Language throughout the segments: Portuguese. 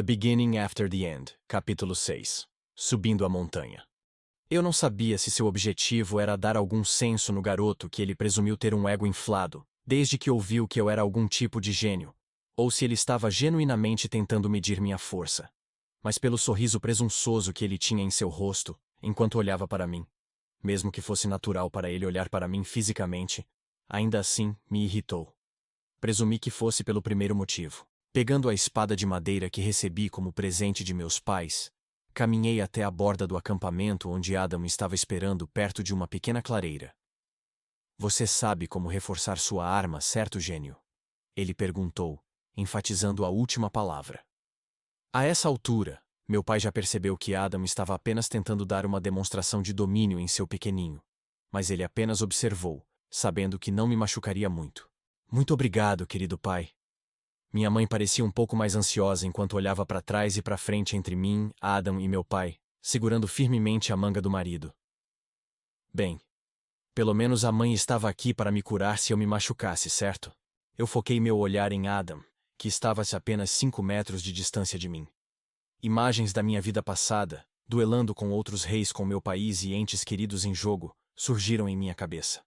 The Beginning After the End, capítulo 6. Subindo a montanha. Eu não sabia se seu objetivo era dar algum senso no garoto que ele presumiu ter um ego inflado, desde que ouviu que eu era algum tipo de gênio, ou se ele estava genuinamente tentando medir minha força. Mas pelo sorriso presunçoso que ele tinha em seu rosto, enquanto olhava para mim, mesmo que fosse natural para ele olhar para mim fisicamente, ainda assim me irritou. Presumi que fosse pelo primeiro motivo. Pegando a espada de madeira que recebi como presente de meus pais, caminhei até a borda do acampamento onde Adam estava esperando perto de uma pequena clareira. Você sabe como reforçar sua arma, certo, gênio? Ele perguntou, enfatizando a última palavra. A essa altura, meu pai já percebeu que Adam estava apenas tentando dar uma demonstração de domínio em seu pequenino, mas ele apenas observou, sabendo que não me machucaria muito. Muito obrigado, querido pai. Minha mãe parecia um pouco mais ansiosa enquanto olhava para trás e para frente entre mim, Adam e meu pai, segurando firmemente a manga do marido. Bem, pelo menos a mãe estava aqui para me curar se eu me machucasse, certo? Eu foquei meu olhar em Adam, que estava a apenas 5 metros de distância de mim. Imagens da minha vida passada, duelando com outros reis com meu país e entes queridos em jogo, surgiram em minha cabeça.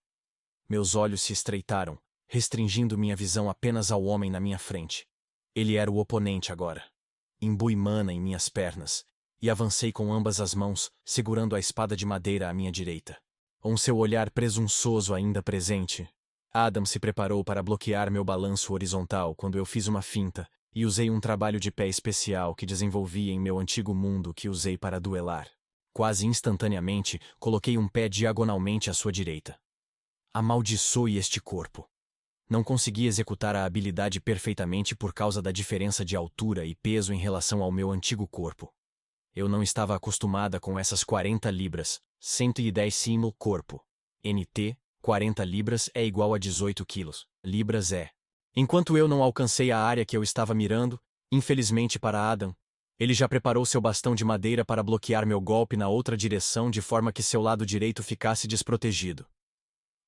Meus olhos se estreitaram, restringindo minha visão apenas ao homem na minha frente. Ele era o oponente agora. Imbui mana em minhas pernas, e avancei com ambas as mãos, segurando a espada de madeira à minha direita. Com seu olhar presunçoso ainda presente, Adam se preparou para bloquear meu balanço horizontal quando eu fiz uma finta, e usei um trabalho de pé especial que desenvolvi em meu antigo mundo que usei para duelar. Quase instantaneamente, coloquei um pé diagonalmente à sua direita. Amaldiçoe este corpo. Não consegui executar a habilidade perfeitamente por causa da diferença de altura e peso em relação ao meu antigo corpo. Eu não estava acostumada com essas 40 libras, 110 simo corpo. NT, 40 libras é igual a 18 quilos. Libras é. Enquanto eu não alcancei a área que eu estava mirando, infelizmente para Adam, ele já preparou seu bastão de madeira para bloquear meu golpe na outra direção de forma que seu lado direito ficasse desprotegido.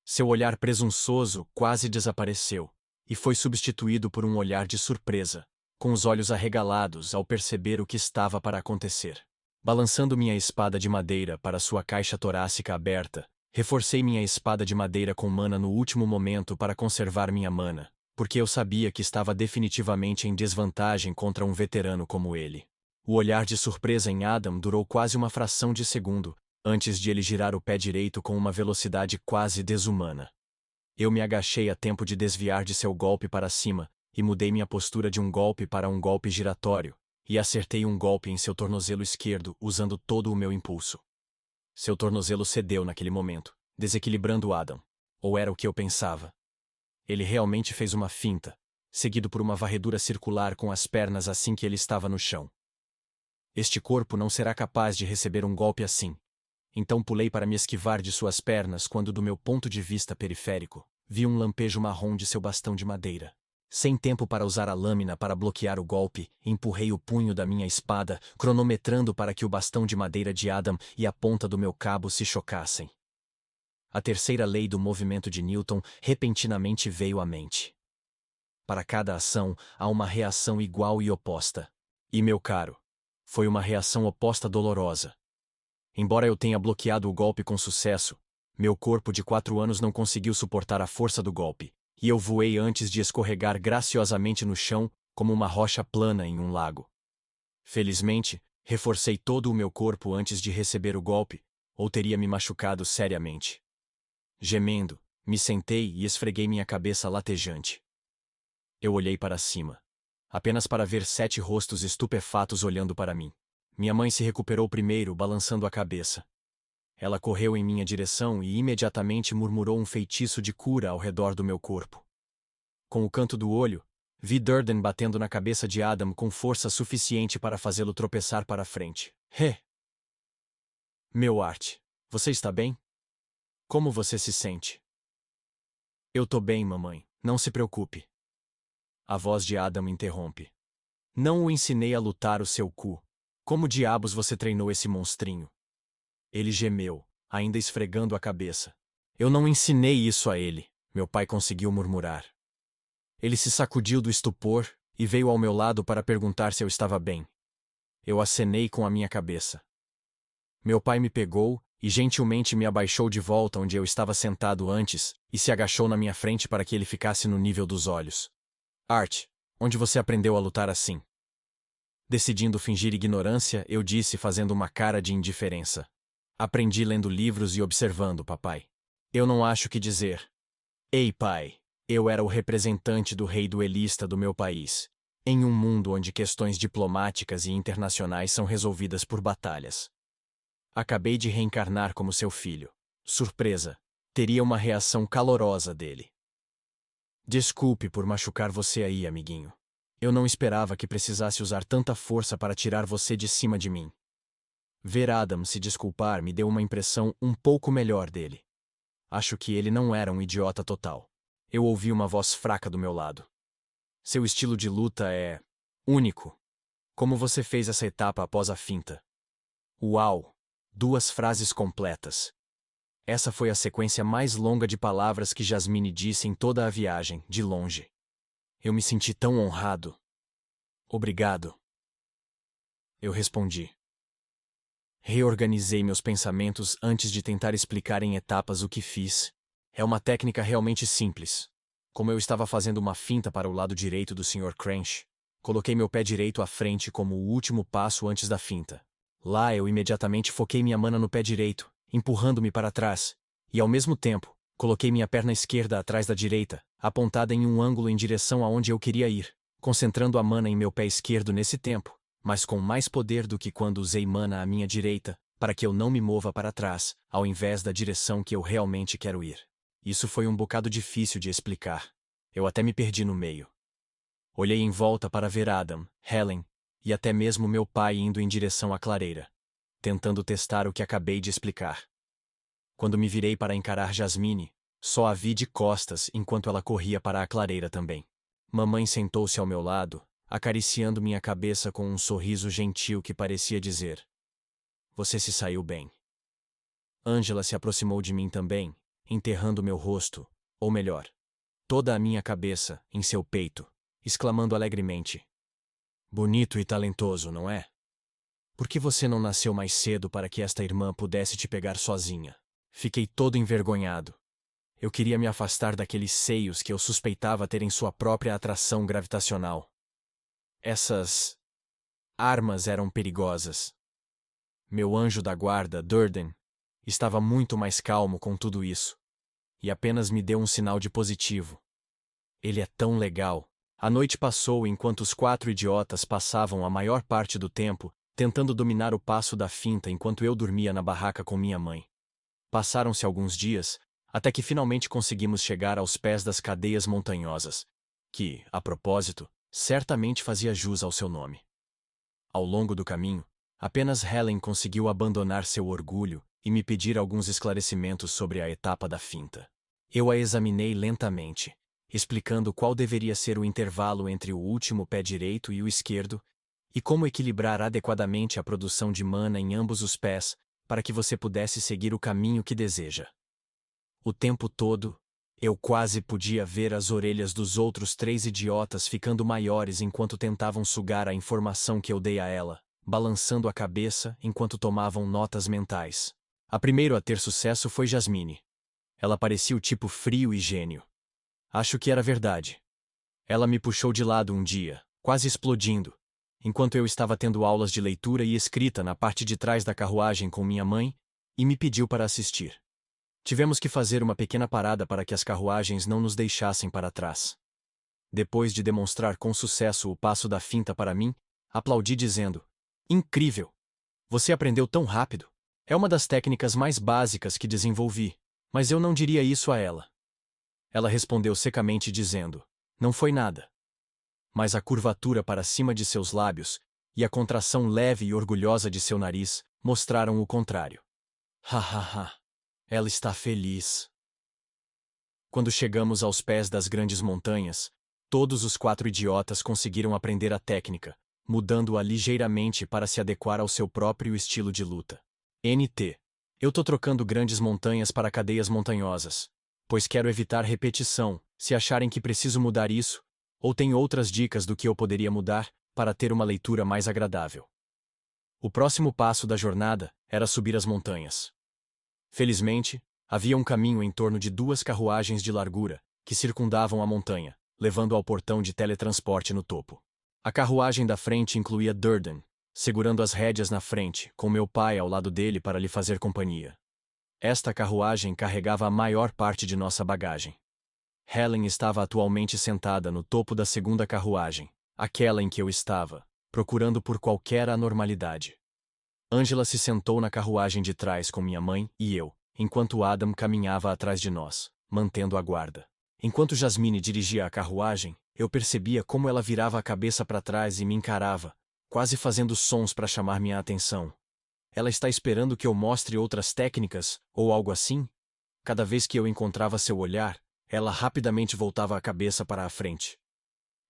Seu olhar presunçoso quase desapareceu, e foi substituído por um olhar de surpresa, com os olhos arregalados ao perceber o que estava para acontecer. Balançando minha espada de madeira para sua caixa torácica aberta, reforcei minha espada de madeira com mana no último momento para conservar minha mana, porque eu sabia que estava definitivamente em desvantagem contra um veterano como ele. O olhar de surpresa em Adam durou quase uma fração de segundo, antes de ele girar o pé direito com uma velocidade quase desumana. Eu me agachei a tempo de desviar de seu golpe para cima, e mudei minha postura de um golpe para um golpe giratório, e acertei um golpe em seu tornozelo esquerdo usando todo o meu impulso. Seu tornozelo cedeu naquele momento, desequilibrando Adam. Ou era o que eu pensava. Ele realmente fez uma finta, seguido por uma varredura circular com as pernas assim que ele estava no chão. Este corpo não será capaz de receber um golpe assim. Então pulei para me esquivar de suas pernas quando, do meu ponto de vista periférico, vi um lampejo marrom de seu bastão de madeira. Sem tempo para usar a lâmina para bloquear o golpe, empurrei o punho da minha espada, cronometrando para que o bastão de madeira de Adam e a ponta do meu cabo se chocassem. A terceira lei do movimento de Newton repentinamente veio à mente. Para cada ação, há uma reação igual e oposta. E, meu caro, foi uma reação oposta dolorosa. Embora eu tenha bloqueado o golpe com sucesso, meu corpo de 4 anos não conseguiu suportar a força do golpe, e eu voei antes de escorregar graciosamente no chão, como uma rocha plana em um lago. Felizmente, reforcei todo o meu corpo antes de receber o golpe, ou teria me machucado seriamente. Gemendo, me sentei e esfreguei minha cabeça latejante. Eu olhei para cima, apenas para ver 7 rostos estupefatos olhando para mim. Minha mãe se recuperou primeiro, balançando a cabeça. Ela correu em minha direção e imediatamente murmurou um feitiço de cura ao redor do meu corpo. Com o canto do olho, vi Durden batendo na cabeça de Adam com força suficiente para fazê-lo tropeçar para a frente. Meu Art, você está bem? Como você se sente? Eu tô bem, mamãe, não se preocupe. A voz de Adam interrompe. Não o ensinei a lutar o seu cu. Como diabos você treinou esse monstrinho? Ele gemeu, ainda esfregando a cabeça. Eu não ensinei isso a ele, meu pai conseguiu murmurar. Ele se sacudiu do estupor e veio ao meu lado para perguntar se eu estava bem. Eu acenei com a minha cabeça. Meu pai me pegou e gentilmente me abaixou de volta onde eu estava sentado antes e se agachou na minha frente para que ele ficasse no nível dos olhos. Art, onde você aprendeu a lutar assim? Decidindo fingir ignorância, eu disse fazendo uma cara de indiferença. Aprendi lendo livros e observando, papai. Eu não acho que dizer. Ei, pai, eu era o representante do rei duelista do meu país, em um mundo onde questões diplomáticas e internacionais são resolvidas por batalhas. Acabei de reencarnar como seu filho. Surpresa, teria uma reação calorosa dele. Desculpe por machucar você aí, amiguinho. Eu não esperava que precisasse usar tanta força para tirar você de cima de mim. Ver Adam se desculpar me deu uma impressão um pouco melhor dele. Acho que ele não era um idiota total. Eu ouvi uma voz fraca do meu lado. Seu estilo de luta é único. Como você fez essa etapa após a finta? Uau! 2 frases completas. Essa foi a sequência mais longa de palavras que Jasmine disse em toda a viagem, de longe. Eu me senti tão honrado. Obrigado. Eu respondi. Reorganizei meus pensamentos antes de tentar explicar em etapas o que fiz. É uma técnica realmente simples. Como eu estava fazendo uma finta para o lado direito do Sr. Cranch, coloquei meu pé direito à frente como o último passo antes da finta. Lá eu imediatamente foquei minha mana no pé direito, empurrando-me para trás, e ao mesmo tempo, coloquei minha perna esquerda atrás da direita, apontada em um ângulo em direção aonde eu queria ir, concentrando a mana em meu pé esquerdo nesse tempo, mas com mais poder do que quando usei mana à minha direita, para que eu não me mova para trás, ao invés da direção que eu realmente quero ir. Isso foi um bocado difícil de explicar. Eu até me perdi no meio. Olhei em volta para ver Adam, Helen, e até mesmo meu pai indo em direção à clareira, tentando testar o que acabei de explicar. Quando me virei para encarar Jasmine, só a vi de costas enquanto ela corria para a clareira também. Mamãe sentou-se ao meu lado, acariciando minha cabeça com um sorriso gentil que parecia dizer: "Você se saiu bem." Angela se aproximou de mim também, enterrando meu rosto, ou melhor, toda a minha cabeça, em seu peito, exclamando alegremente: "Bonito e talentoso, não é? Por que você não nasceu mais cedo para que esta irmã pudesse te pegar sozinha?" Fiquei todo envergonhado. Eu queria me afastar daqueles seios que eu suspeitava terem sua própria atração gravitacional. Essas armas eram perigosas. Meu anjo da guarda, Durden, estava muito mais calmo com tudo isso, e apenas me deu um sinal de positivo. Ele é tão legal. A noite passou enquanto os 4 idiotas passavam a maior parte do tempo tentando dominar o passo da finta enquanto eu dormia na barraca com minha mãe. Passaram-se alguns dias, até que finalmente conseguimos chegar aos pés das cadeias montanhosas, que, a propósito, certamente fazia jus ao seu nome. Ao longo do caminho, apenas Helen conseguiu abandonar seu orgulho e me pedir alguns esclarecimentos sobre a etapa da finta. Eu a examinei lentamente, explicando qual deveria ser o intervalo entre o último pé direito e o esquerdo, e como equilibrar adequadamente a produção de mana em ambos os pés, para que você pudesse seguir o caminho que deseja. O tempo todo, eu quase podia ver as orelhas dos outros 3 idiotas ficando maiores enquanto tentavam sugar a informação que eu dei a ela, balançando a cabeça enquanto tomavam notas mentais. A primeira a ter sucesso foi Jasmine. Ela parecia o tipo frio e gênio. Acho que era verdade. Ela me puxou de lado um dia, quase explodindo, enquanto eu estava tendo aulas de leitura e escrita na parte de trás da carruagem com minha mãe, e me pediu para assistir. Tivemos que fazer uma pequena parada para que as carruagens não nos deixassem para trás. Depois de demonstrar com sucesso o passo da finta para mim, aplaudi dizendo: "Incrível! Você aprendeu tão rápido. É uma das técnicas mais básicas que desenvolvi, mas eu não diria isso a ela." Ela respondeu secamente dizendo: "Não foi nada." Mas a curvatura para cima de seus lábios e a contração leve e orgulhosa de seu nariz mostraram o contrário. Hahaha. Ela está feliz. Quando chegamos aos pés das grandes montanhas, todos os 4 idiotas conseguiram aprender a técnica, mudando-a ligeiramente para se adequar ao seu próprio estilo de luta. NT. Eu tô trocando grandes montanhas para cadeias montanhosas, pois quero evitar repetição, se acharem que preciso mudar isso, ou tem outras dicas do que eu poderia mudar, para ter uma leitura mais agradável. O próximo passo da jornada era subir as montanhas. Felizmente, havia um caminho em torno de 2 carruagens de largura que circundavam a montanha, levando ao portão de teletransporte no topo. A carruagem da frente incluía Durden, segurando as rédeas na frente, com meu pai ao lado dele para lhe fazer companhia. Esta carruagem carregava a maior parte de nossa bagagem. Helen estava atualmente sentada no topo da segunda carruagem, aquela em que eu estava, procurando por qualquer anormalidade. Angela se sentou na carruagem de trás com minha mãe e eu, enquanto Adam caminhava atrás de nós, mantendo a guarda. Enquanto Jasmine dirigia a carruagem, eu percebia como ela virava a cabeça para trás e me encarava, quase fazendo sons para chamar minha atenção. Ela está esperando que eu mostre outras técnicas, ou algo assim? Cada vez que eu encontrava seu olhar, ela rapidamente voltava a cabeça para a frente.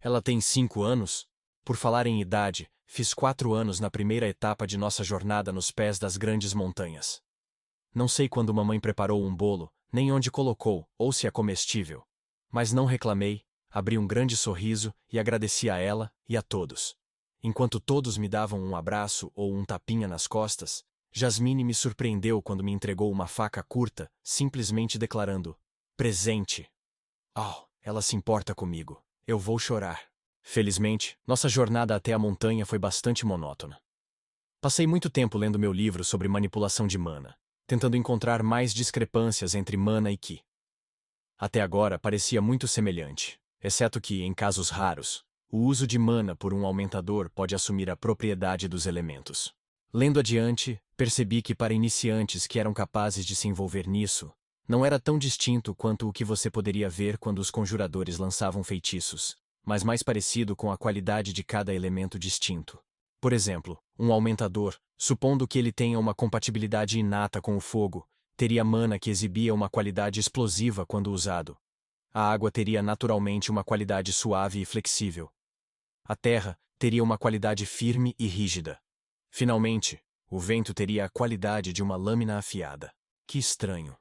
Ela tem 5 anos? Por falar em idade, fiz 4 anos na primeira etapa de nossa jornada nos pés das grandes montanhas. Não sei quando mamãe preparou um bolo, nem onde colocou, ou se é comestível. Mas não reclamei, abri um grande sorriso e agradeci a ela e a todos. Enquanto todos me davam um abraço ou um tapinha nas costas, Jasmine me surpreendeu quando me entregou uma faca curta, simplesmente declarando: presente. Oh, ela se importa comigo. Eu vou chorar. Felizmente, nossa jornada até a montanha foi bastante monótona. Passei muito tempo lendo meu livro sobre manipulação de mana, tentando encontrar mais discrepâncias entre mana e ki. Até agora parecia muito semelhante, exceto que, em casos raros, o uso de mana por um aumentador pode assumir a propriedade dos elementos. Lendo adiante, percebi que para iniciantes que eram capazes de se envolver nisso, não era tão distinto quanto o que você poderia ver quando os conjuradores lançavam feitiços, mas mais parecido com a qualidade de cada elemento distinto. Por exemplo, um aumentador, supondo que ele tenha uma compatibilidade inata com o fogo, teria mana que exibia uma qualidade explosiva quando usado. A água teria naturalmente uma qualidade suave e flexível. A terra teria uma qualidade firme e rígida. Finalmente, o vento teria a qualidade de uma lâmina afiada. Que estranho.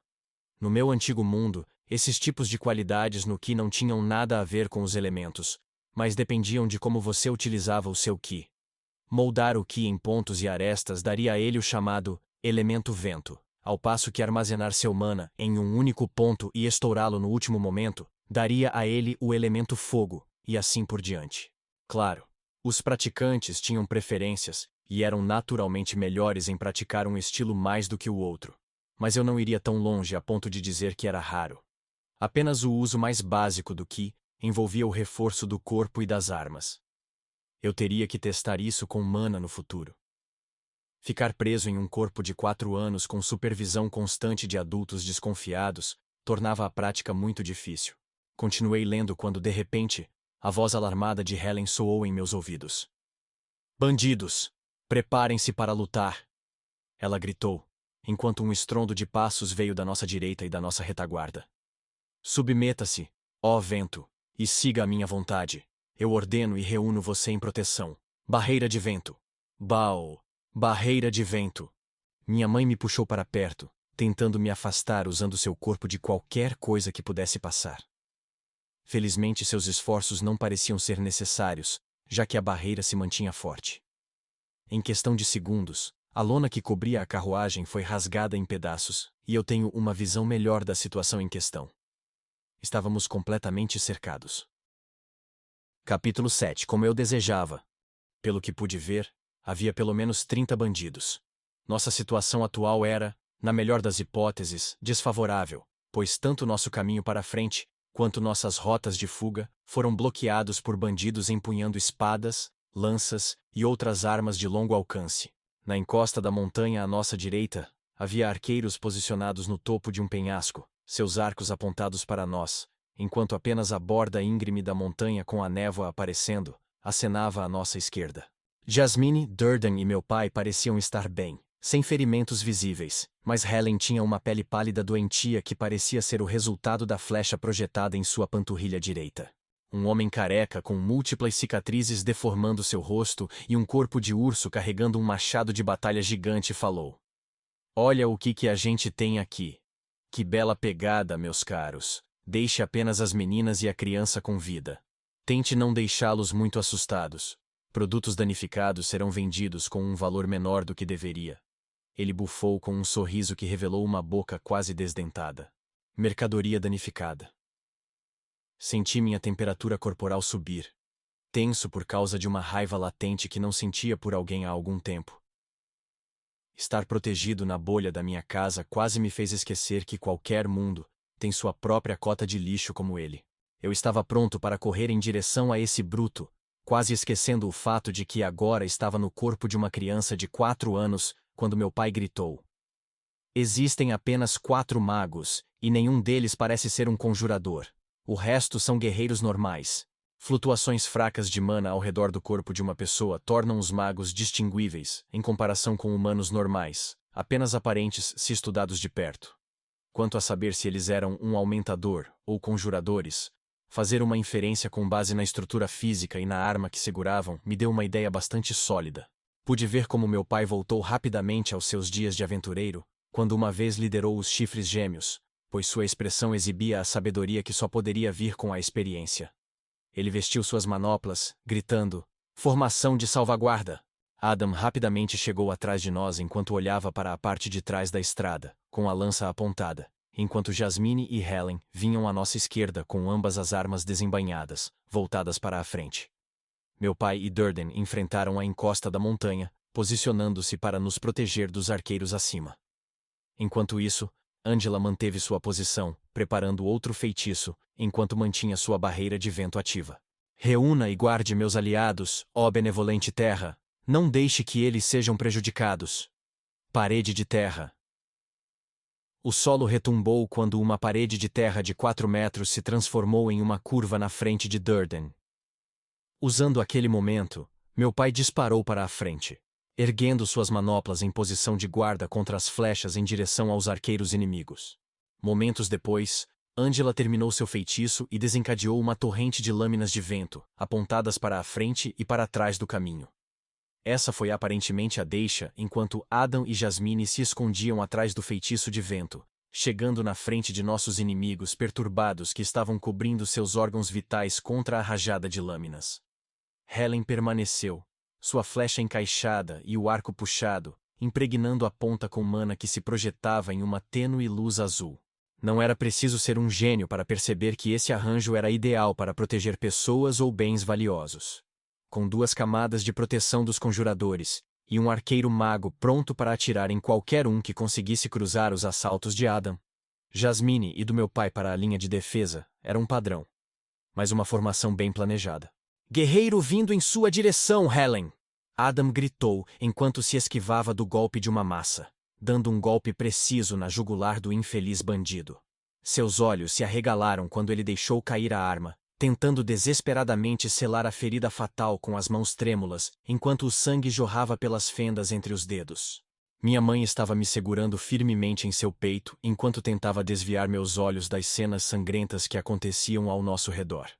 No meu antigo mundo, esses tipos de qualidades no Ki não tinham nada a ver com os elementos, mas dependiam de como você utilizava o seu Ki. Moldar o Ki em pontos e arestas daria a ele o chamado elemento vento, ao passo que armazenar seu mana em um único ponto e estourá-lo no último momento daria a ele o elemento fogo, e assim por diante. Claro, os praticantes tinham preferências e eram naturalmente melhores em praticar um estilo mais do que o outro. Mas eu não iria tão longe a ponto de dizer que era raro. Apenas o uso mais básico do Ki envolvia o reforço do corpo e das armas. Eu teria que testar isso com mana no futuro. Ficar preso em um corpo de 4 anos com supervisão constante de adultos desconfiados tornava a prática muito difícil. Continuei lendo quando, de repente, a voz alarmada de Helen soou em meus ouvidos. Bandidos! Preparem-se para lutar! Ela gritou, enquanto um estrondo de passos veio da nossa direita e da nossa retaguarda. Submeta-se, ó vento, e siga a minha vontade. Eu ordeno e reúno você em proteção. Barreira de vento. Bao! Barreira de vento. Minha mãe me puxou para perto, tentando me afastar usando seu corpo de qualquer coisa que pudesse passar. Felizmente seus esforços não pareciam ser necessários, já que a barreira se mantinha forte. Em questão de segundos, a lona que cobria a carruagem foi rasgada em pedaços, e eu tenho uma visão melhor da situação em questão. Estávamos completamente cercados. Capítulo 7. Como eu desejava. Pelo que pude ver, havia pelo menos 30 bandidos. Nossa situação atual era, na melhor das hipóteses, desfavorável, pois tanto nosso caminho para frente, quanto nossas rotas de fuga, foram bloqueados por bandidos empunhando espadas, lanças e outras armas de longo alcance. Na encosta da montanha à nossa direita, havia arqueiros posicionados no topo de um penhasco, seus arcos apontados para nós, enquanto apenas a borda íngreme da montanha com a névoa aparecendo, acenava à nossa esquerda. Jasmine, Durden e meu pai pareciam estar bem, sem ferimentos visíveis, mas Helen tinha uma pele pálida doentia que parecia ser o resultado da flecha projetada em sua panturrilha direita. Um homem careca com múltiplas cicatrizes deformando seu rosto e um corpo de urso carregando um machado de batalha gigante falou: Olha o que a gente tem aqui. Que bela pegada, meus caros. Deixe apenas as meninas e a criança com vida. Tente não deixá-los muito assustados. Produtos danificados serão vendidos com um valor menor do que deveria. Ele bufou com um sorriso que revelou uma boca quase desdentada. Mercadoria danificada. Senti minha temperatura corporal subir, tenso por causa de uma raiva latente que não sentia por alguém há algum tempo. Estar protegido na bolha da minha casa quase me fez esquecer que qualquer mundo tem sua própria cota de lixo como ele. Eu estava pronto para correr em direção a esse bruto, quase esquecendo o fato de que agora estava no corpo de uma criança de 4 anos, quando meu pai gritou. Existem apenas 4 magos, e nenhum deles parece ser um conjurador. O resto são guerreiros normais. Flutuações fracas de mana ao redor do corpo de uma pessoa tornam os magos distinguíveis, em comparação com humanos normais, apenas aparentes se estudados de perto. Quanto a saber se eles eram um aumentador ou conjuradores, fazer uma inferência com base na estrutura física e na arma que seguravam me deu uma ideia bastante sólida. Pude ver como meu pai voltou rapidamente aos seus dias de aventureiro, quando uma vez liderou os chifres gêmeos, pois sua expressão exibia a sabedoria que só poderia vir com a experiência. Ele vestiu suas manoplas, gritando, "Formação de salvaguarda!" Adam rapidamente chegou atrás de nós enquanto olhava para a parte de trás da estrada, com a lança apontada, enquanto Jasmine e Helen vinham à nossa esquerda com ambas as armas desembainhadas, voltadas para a frente. Meu pai e Durden enfrentaram a encosta da montanha, posicionando-se para nos proteger dos arqueiros acima. Enquanto isso, Angela manteve sua posição, preparando outro feitiço, enquanto mantinha sua barreira de vento ativa. Reúna e guarde meus aliados, ó benevolente terra. Não deixe que eles sejam prejudicados. Parede de terra. O solo retumbou quando uma parede de terra de 4 metros se transformou em uma curva na frente de Durden. Usando aquele momento, meu pai disparou para a frente, erguendo suas manoplas em posição de guarda contra as flechas em direção aos arqueiros inimigos. Momentos depois, Angela terminou seu feitiço e desencadeou uma torrente de lâminas de vento, apontadas para a frente e para trás do caminho. Essa foi aparentemente a deixa enquanto Adam e Jasmine se escondiam atrás do feitiço de vento, chegando na frente de nossos inimigos perturbados que estavam cobrindo seus órgãos vitais contra a rajada de lâminas. Helen permaneceu, sua flecha encaixada e o arco puxado, impregnando a ponta com mana que se projetava em uma tênue luz azul. Não era preciso ser um gênio para perceber que esse arranjo era ideal para proteger pessoas ou bens valiosos. Com 2 camadas de proteção dos conjuradores, e um arqueiro mago pronto para atirar em qualquer um que conseguisse cruzar os assaltos de Adam. Jasmine e do meu pai para a linha de defesa era um padrão, mas uma formação bem planejada. "Guerreiro vindo em sua direção, Helen!" Adam gritou enquanto se esquivava do golpe de uma massa, dando um golpe preciso na jugular do infeliz bandido. Seus olhos se arregalaram quando ele deixou cair a arma, tentando desesperadamente selar a ferida fatal com as mãos trêmulas, enquanto o sangue jorrava pelas fendas entre os dedos. Minha mãe estava me segurando firmemente em seu peito enquanto tentava desviar meus olhos das cenas sangrentas que aconteciam ao nosso redor.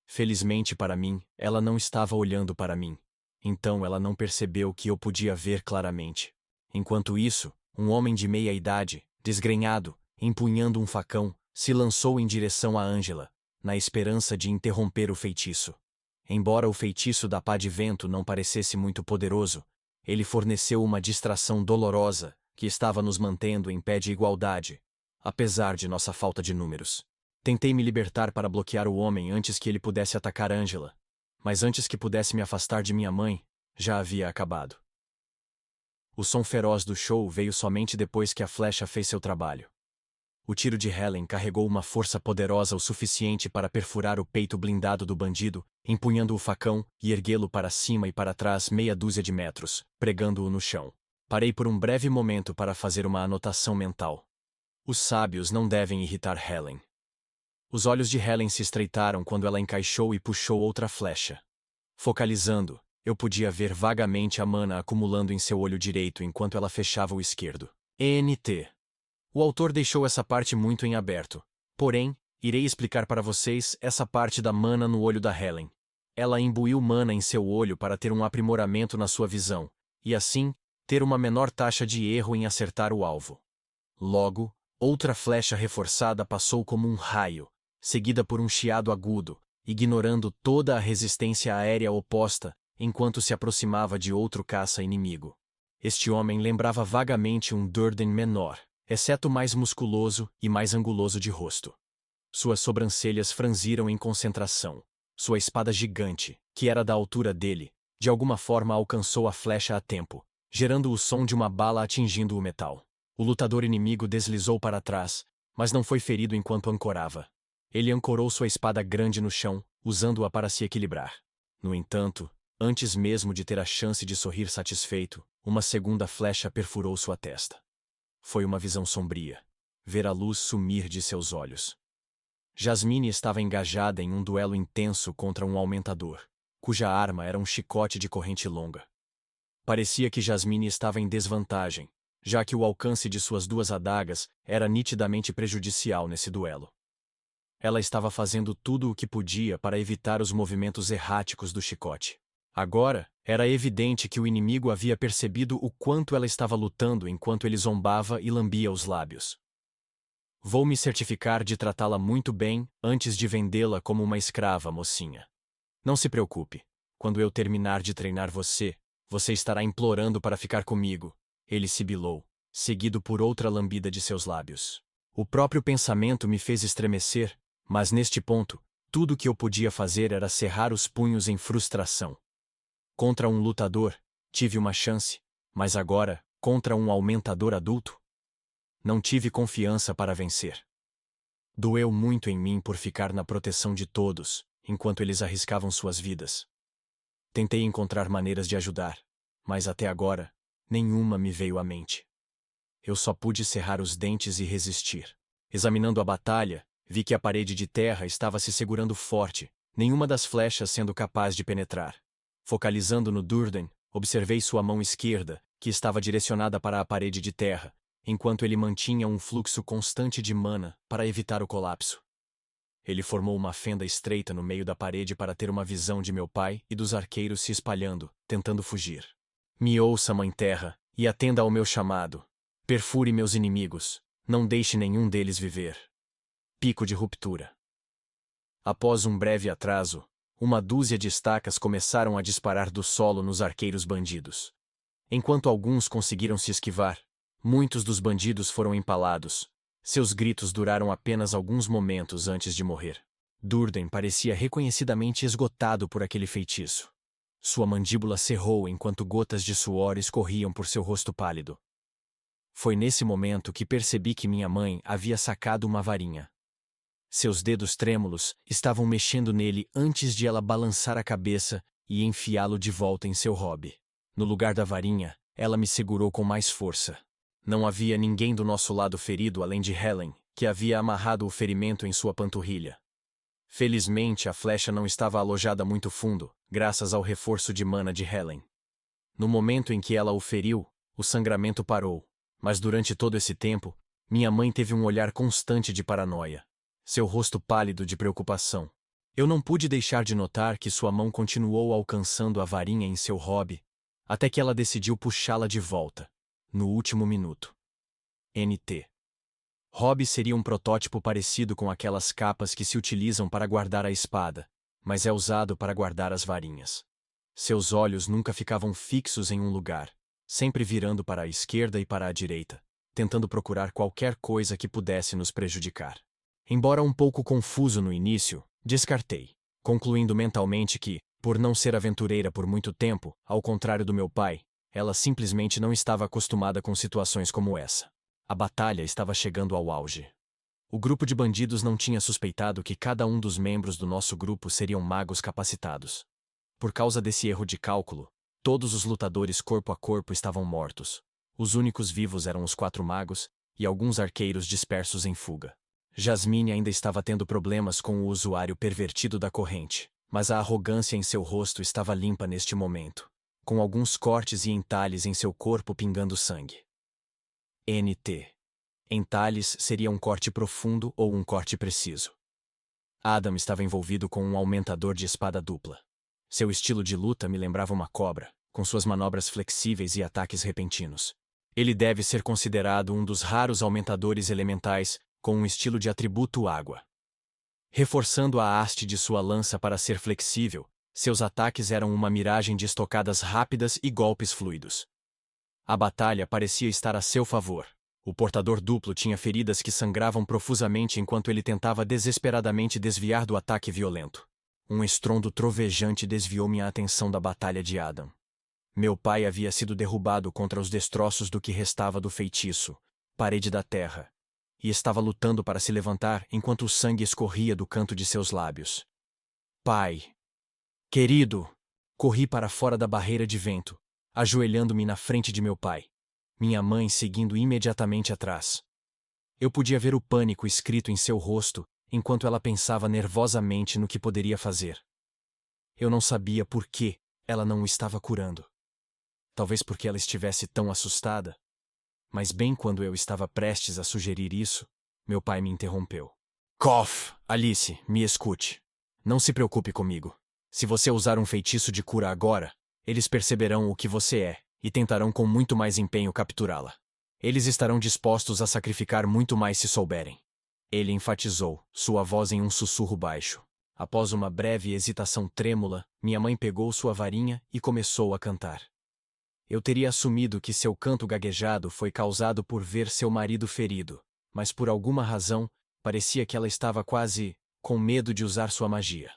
Felizmente para mim, ela não estava olhando para mim. Então ela não percebeu que eu podia ver claramente. Enquanto isso, um homem de meia idade, desgrenhado, empunhando um facão, se lançou em direção a Angela, na esperança de interromper o feitiço. Embora o feitiço da pá de vento não parecesse muito poderoso, ele forneceu uma distração dolorosa que estava nos mantendo em pé de igualdade, apesar de nossa falta de números. Tentei me libertar para bloquear o homem antes que ele pudesse atacar Angela, mas antes que pudesse me afastar de minha mãe, já havia acabado. O som feroz do show veio somente depois que a flecha fez seu trabalho. O tiro de Helen carregou uma força poderosa o suficiente para perfurar o peito blindado do bandido, empunhando o facão e erguê-lo para cima e para trás meia dúzia de metros, pregando-o no chão. Parei por um breve momento para fazer uma anotação mental. Os sábios não devem irritar Helen. Os olhos de Helen se estreitaram quando ela encaixou e puxou outra flecha. Focalizando, eu podia ver vagamente a mana acumulando em seu olho direito enquanto ela fechava o esquerdo. ENT. O autor deixou essa parte muito em aberto. Porém, irei explicar para vocês essa parte da mana no olho da Helen. Ela imbuiu mana em seu olho para ter um aprimoramento na sua visão, e assim, ter uma menor taxa de erro em acertar o alvo. Logo, outra flecha reforçada passou como um raio, seguida por um chiado agudo, ignorando toda a resistência aérea oposta, enquanto se aproximava de outro caça inimigo. Este homem lembrava vagamente um Durden menor, exceto mais musculoso e mais anguloso de rosto. Suas sobrancelhas franziram em concentração. Sua espada gigante, que era da altura dele, de alguma forma alcançou a flecha a tempo, gerando o som de uma bala atingindo o metal. O lutador inimigo deslizou para trás, mas não foi ferido enquanto ancorava. Ele ancorou sua espada grande no chão, usando-a para se equilibrar. No entanto, antes mesmo de ter a chance de sorrir satisfeito, uma segunda flecha perfurou sua testa. Foi uma visão sombria. Ver a luz sumir de seus olhos. Jasmine estava engajada em um duelo intenso contra um aumentador, cuja arma era um chicote de corrente longa. Parecia que Jasmine estava em desvantagem, já que o alcance de suas duas adagas era nitidamente prejudicial nesse duelo. Ela estava fazendo tudo o que podia para evitar os movimentos erráticos do chicote. Agora, era evidente que o inimigo havia percebido o quanto ela estava lutando enquanto ele zombava e lambia os lábios. Vou me certificar de tratá-la muito bem antes de vendê-la como uma escrava, mocinha. Não se preocupe. Quando eu terminar de treinar você, você estará implorando para ficar comigo. Ele sibilou, seguido por outra lambida de seus lábios. O próprio pensamento me fez estremecer, mas neste ponto, tudo o que eu podia fazer era cerrar os punhos em frustração. Contra um lutador, tive uma chance, mas agora, contra um aumentador adulto? Não tive confiança para vencer. Doeu muito em mim por ficar na proteção de todos, enquanto eles arriscavam suas vidas. Tentei encontrar maneiras de ajudar, mas até agora, nenhuma me veio à mente. Eu só pude cerrar os dentes e resistir. Examinando a batalha, vi que a parede de terra estava se segurando forte, nenhuma das flechas sendo capaz de penetrar. Focalizando no Durden, observei sua mão esquerda, que estava direcionada para a parede de terra, enquanto ele mantinha um fluxo constante de mana para evitar o colapso. Ele formou uma fenda estreita no meio da parede para ter uma visão de meu pai e dos arqueiros se espalhando, tentando fugir. Me ouça, Mãe Terra, e atenda ao meu chamado. Perfure meus inimigos, não deixe nenhum deles viver. Pico de ruptura. Após um breve atraso, uma dúzia de estacas começaram a disparar do solo nos arqueiros bandidos. Enquanto alguns conseguiram se esquivar, muitos dos bandidos foram empalados. Seus gritos duraram apenas alguns momentos antes de morrer. Durden parecia reconhecidamente esgotado por aquele feitiço. Sua mandíbula cerrou enquanto gotas de suor escorriam por seu rosto pálido. Foi nesse momento que percebi que minha mãe havia sacado uma varinha. Seus dedos trêmulos estavam mexendo nele antes de ela balançar a cabeça e enfiá-lo de volta em seu hobby. No lugar da varinha, ela me segurou com mais força. Não havia ninguém do nosso lado ferido além de Helen, que havia amarrado o ferimento em sua panturrilha. Felizmente, a flecha não estava alojada muito fundo, graças ao reforço de mana de Helen. No momento em que ela o feriu, o sangramento parou, mas durante todo esse tempo, minha mãe teve um olhar constante de paranoia. Seu rosto pálido de preocupação. Eu não pude deixar de notar que sua mão continuou alcançando a varinha em seu hobby, até que ela decidiu puxá-la de volta, no último minuto. NT. Hobby seria um protótipo parecido com aquelas capas que se utilizam para guardar a espada, mas é usado para guardar as varinhas. Seus olhos nunca ficavam fixos em um lugar, sempre virando para a esquerda e para a direita, tentando procurar qualquer coisa que pudesse nos prejudicar. Embora um pouco confuso no início, descartei, concluindo mentalmente que, por não ser aventureira por muito tempo, ao contrário do meu pai, ela simplesmente não estava acostumada com situações como essa. A batalha estava chegando ao auge. O grupo de bandidos não tinha suspeitado que cada um dos membros do nosso grupo seriam magos capacitados. Por causa desse erro de cálculo, todos os lutadores corpo a corpo estavam mortos. Os únicos vivos eram os 4 magos e alguns arqueiros dispersos em fuga. Jasmine ainda estava tendo problemas com o usuário pervertido da corrente, mas a arrogância em seu rosto estava limpa neste momento, com alguns cortes e entalhes em seu corpo pingando sangue. NT. Entalhes seria um corte profundo ou um corte preciso. Adam estava envolvido com um aumentador de espada dupla. Seu estilo de luta me lembrava uma cobra, com suas manobras flexíveis e ataques repentinos. Ele deve ser considerado um dos raros aumentadores elementais com um estilo de atributo água. Reforçando a haste de sua lança para ser flexível, Seus ataques eram uma miragem de estocadas rápidas e golpes fluidos. A batalha parecia estar a seu favor. O portador duplo tinha feridas que sangravam profusamente enquanto ele tentava desesperadamente desviar do ataque violento. Um estrondo trovejante desviou minha atenção da batalha de Adam. Meu pai havia sido derrubado contra os destroços do que restava do feitiço, parede da terra, e estava lutando para se levantar enquanto o sangue escorria do canto de seus lábios. Pai! Querido! Corri para fora da barreira de vento, ajoelhando-me na frente de meu pai, minha mãe seguindo imediatamente atrás. Eu podia ver o pânico escrito em seu rosto enquanto ela pensava nervosamente no que poderia fazer. Eu não sabia por que ela não o estava curando. Talvez porque ela estivesse tão assustada. Mas bem quando eu estava prestes a sugerir isso, meu pai me interrompeu. Cough! Alice, me escute. Não se preocupe comigo. Se você usar um feitiço de cura agora, eles perceberão o que você é e tentarão com muito mais empenho capturá-la. Eles estarão dispostos a sacrificar muito mais se souberem. Ele enfatizou, sua voz em um sussurro baixo. Após uma breve hesitação trêmula, minha mãe pegou sua varinha e começou a cantar. Eu teria assumido que seu canto gaguejado foi causado por ver seu marido ferido, mas por alguma razão, parecia que ela estava quase com medo de usar sua magia.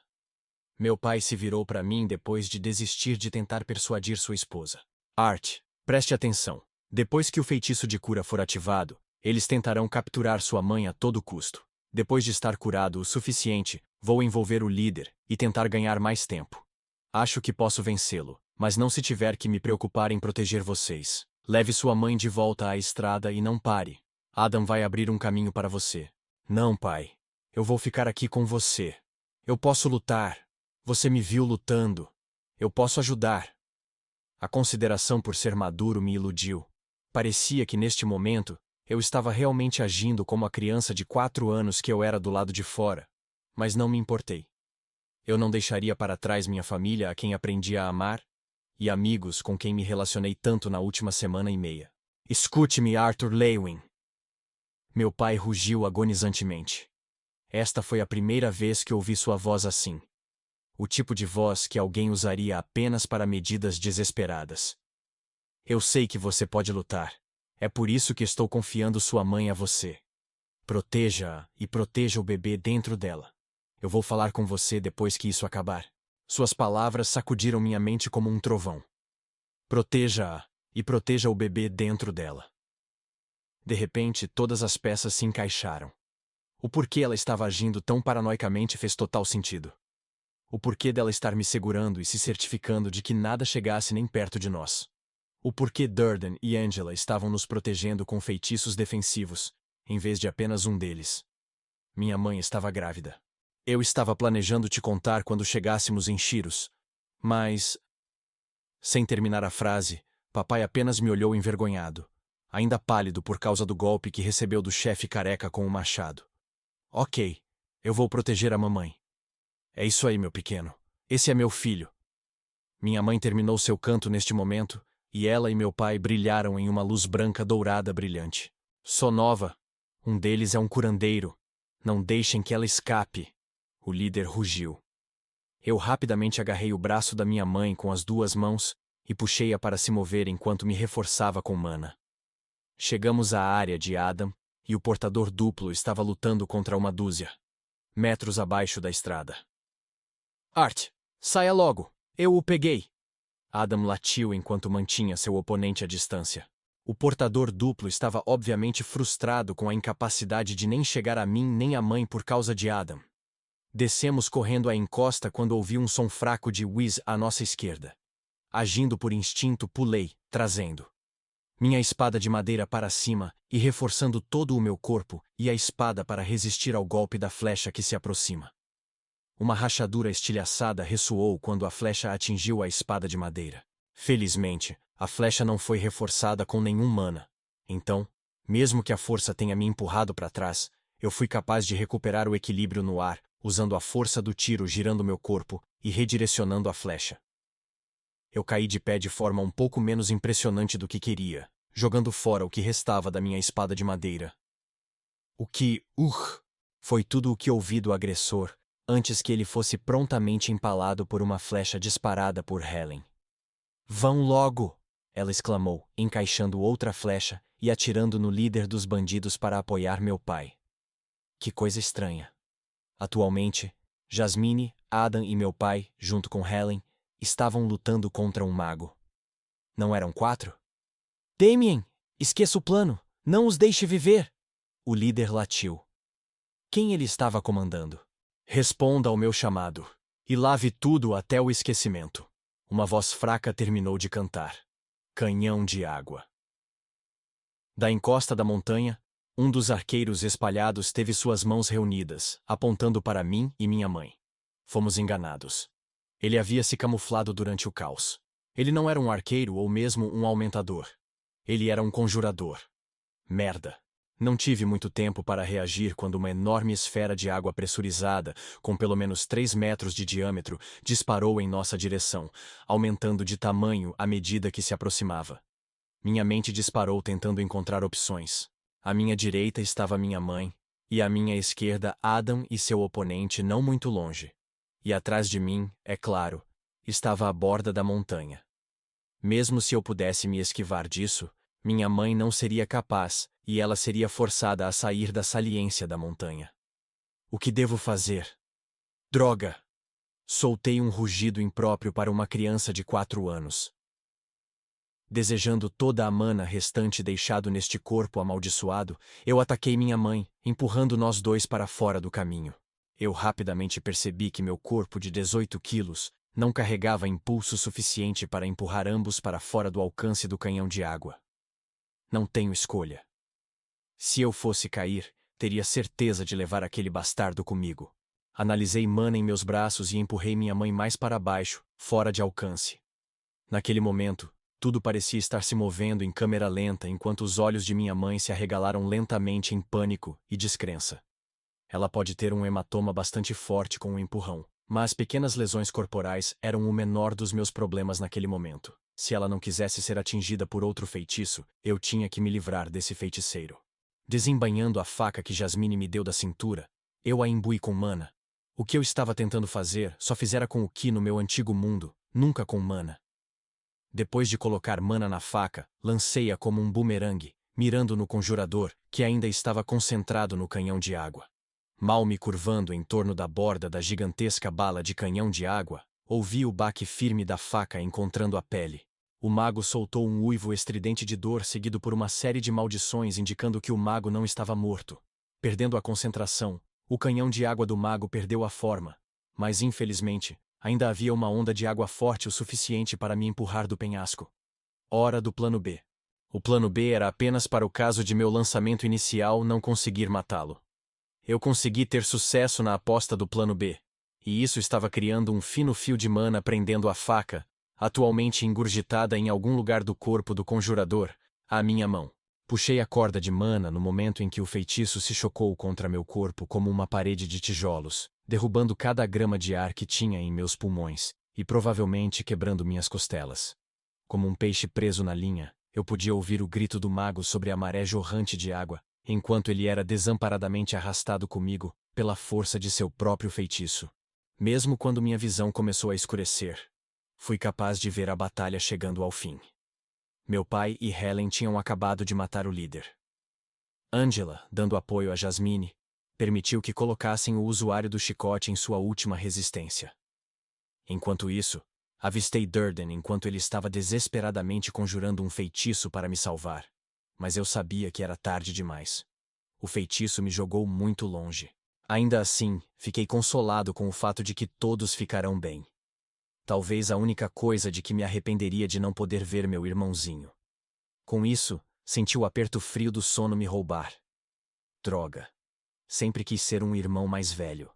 Meu pai se virou para mim depois de desistir de tentar persuadir sua esposa. Art, preste atenção. Depois que o feitiço de cura for ativado, eles tentarão capturar sua mãe a todo custo. Depois de estar curado o suficiente, vou envolver o líder e tentar ganhar mais tempo. Acho que posso vencê-lo, mas não se tiver que me preocupar em proteger vocês. Leve sua mãe de volta à estrada e não pare. Adam vai abrir um caminho para você. Não, pai. Eu vou ficar aqui com você. Eu posso lutar. Você me viu lutando. Eu posso ajudar. A consideração por ser maduro me iludiu. Parecia que neste momento, eu estava realmente agindo como a criança de 4 anos que eu era do lado de fora. Mas não me importei. Eu não deixaria para trás minha família a quem aprendi a amar, e amigos com quem me relacionei tanto na última semana e meia. Escute-me, Arthur Lewin. Meu pai rugiu agonizantemente. Esta foi a primeira vez que ouvi sua voz assim. O tipo de voz que alguém usaria apenas para medidas desesperadas. Eu sei que você pode lutar. É por isso que estou confiando sua mãe a você. Proteja-a e proteja o bebê dentro dela. Eu vou falar com você depois que isso acabar. Suas palavras sacudiram minha mente como um trovão. Proteja-a e proteja o bebê dentro dela. De repente, todas as peças se encaixaram. O porquê ela estava agindo tão paranoicamente fez total sentido. O porquê dela estar me segurando e se certificando de que nada chegasse nem perto de nós. O porquê Durden e Angela estavam nos protegendo com feitiços defensivos, em vez de apenas um deles. Minha mãe estava grávida. Eu estava planejando te contar quando chegássemos em Shiros, mas... Sem terminar a frase, papai apenas me olhou envergonhado, ainda pálido por causa do golpe que recebeu do chefe careca com o machado. Ok, eu vou proteger a mamãe. É isso aí, meu pequeno. Esse é meu filho. Minha mãe terminou seu canto neste momento, e ela e meu pai brilharam em uma luz branca dourada brilhante. Sou nova. Um deles é um curandeiro. Não deixem que ela escape. O líder rugiu. Eu rapidamente agarrei o braço da minha mãe com as 2 mãos e puxei-a para se mover enquanto me reforçava com mana. Chegamos à área de Adam e o portador duplo estava lutando contra uma dúzia, metros abaixo da estrada. Art, saia logo! Eu o peguei! Adam latiu enquanto mantinha seu oponente à distância. O portador duplo estava obviamente frustrado com a incapacidade de nem chegar a mim nem à mãe por causa de Adam. Descemos correndo a encosta quando ouvi um som fraco de whiz à nossa esquerda. Agindo por instinto, pulei, trazendo minha espada de madeira para cima e reforçando todo o meu corpo e a espada para resistir ao golpe da flecha que se aproxima. Uma rachadura estilhaçada ressoou quando a flecha atingiu a espada de madeira. Felizmente, a flecha não foi reforçada com nenhum mana. Então, mesmo que a força tenha me empurrado para trás, eu fui capaz de recuperar o equilíbrio no ar, usando a força do tiro girando meu corpo e redirecionando a flecha. Eu caí de pé de forma um pouco menos impressionante do que queria, jogando fora o que restava da minha espada de madeira. O que, foi tudo o que ouvi do agressor, antes que ele fosse prontamente empalado por uma flecha disparada por Helen. Vão logo! Ela exclamou, encaixando outra flecha e atirando no líder dos bandidos para apoiar meu pai. Que coisa estranha. Atualmente, Jasmine, Adam e meu pai, junto com Helen, estavam lutando contra um mago. Não eram 4? Damien, esqueça o plano! Não os deixe viver! O líder latiu. Quem ele estava comandando? Responda ao meu chamado, e lave tudo até o esquecimento. Uma voz fraca terminou de cantar. Canhão de água. Da encosta da montanha, um dos arqueiros espalhados teve suas mãos reunidas, apontando para mim e minha mãe. Fomos enganados. Ele havia se camuflado durante o caos. Ele não era um arqueiro ou mesmo um aumentador. Ele era um conjurador. Merda. Não tive muito tempo para reagir quando uma enorme esfera de água pressurizada, com pelo menos 3 metros de diâmetro, disparou em nossa direção, aumentando de tamanho à medida que se aproximava. Minha mente disparou tentando encontrar opções. À minha direita estava minha mãe, e à minha esquerda Adam e seu oponente não muito longe. E atrás de mim, é claro, estava a borda da montanha. Mesmo se eu pudesse me esquivar disso, minha mãe não seria capaz, e ela seria forçada a sair da saliência da montanha. O que devo fazer? Droga! Soltei um rugido impróprio para uma criança de 4 anos. Desejando toda a mana restante deixado neste corpo amaldiçoado, eu ataquei minha mãe, empurrando nós dois para fora do caminho. Eu rapidamente percebi que meu corpo de 18 quilos não carregava impulso suficiente para empurrar ambos para fora do alcance do canhão de água. Não tenho escolha. Se eu fosse cair, teria certeza de levar aquele bastardo comigo. Analisei mana em meus braços e empurrei minha mãe mais para baixo, fora de alcance. Naquele momento, tudo parecia estar se movendo em câmera lenta enquanto os olhos de minha mãe se arregalaram lentamente em pânico e descrença. Ela pode ter um hematoma bastante forte com o empurrão, mas pequenas lesões corporais eram o menor dos meus problemas naquele momento. Se ela não quisesse ser atingida por outro feitiço, eu tinha que me livrar desse feiticeiro. Desembainhando a faca que Jasmine me deu da cintura, eu a imbuí com mana. O que eu estava tentando fazer só fizera com o Ki no meu antigo mundo, nunca com mana. Depois de colocar mana na faca, lancei-a como um bumerangue, mirando no conjurador, que ainda estava concentrado no canhão de água. Mal me curvando em torno da borda da gigantesca bala de canhão de água, ouvi o baque firme da faca encontrando a pele. O mago soltou um uivo estridente de dor seguido por uma série de maldições indicando que o mago não estava morto. Perdendo a concentração, o canhão de água do mago perdeu a forma, mas infelizmente, ainda havia uma onda de água forte o suficiente para me empurrar do penhasco. Hora do plano B. O plano B era apenas para o caso de meu lançamento inicial não conseguir matá-lo. Eu consegui ter sucesso na aposta do plano B, e isso estava criando um fino fio de mana prendendo a faca, atualmente engurgitada em algum lugar do corpo do conjurador, à minha mão. Puxei a corda de mana no momento em que o feitiço se chocou contra meu corpo como uma parede de tijolos, derrubando cada grama de ar que tinha em meus pulmões, e provavelmente quebrando minhas costelas. Como um peixe preso na linha, eu podia ouvir o grito do mago sobre a maré jorrante de água, enquanto ele era desamparadamente arrastado comigo, pela força de seu próprio feitiço. Mesmo quando minha visão começou a escurecer, fui capaz de ver a batalha chegando ao fim. Meu pai e Helen tinham acabado de matar o líder. Angela, dando apoio a Jasmine, permitiu que colocassem o usuário do chicote em sua última resistência. Enquanto isso, avistei Durden enquanto ele estava desesperadamente conjurando um feitiço para me salvar. Mas eu sabia que era tarde demais. O feitiço me jogou muito longe. Ainda assim, fiquei consolado com o fato de que todos ficarão bem. Talvez a única coisa de que me arrependeria de não poder ver meu irmãozinho. Com isso, senti o aperto frio do sono me roubar. Droga. Sempre quis ser um irmão mais velho.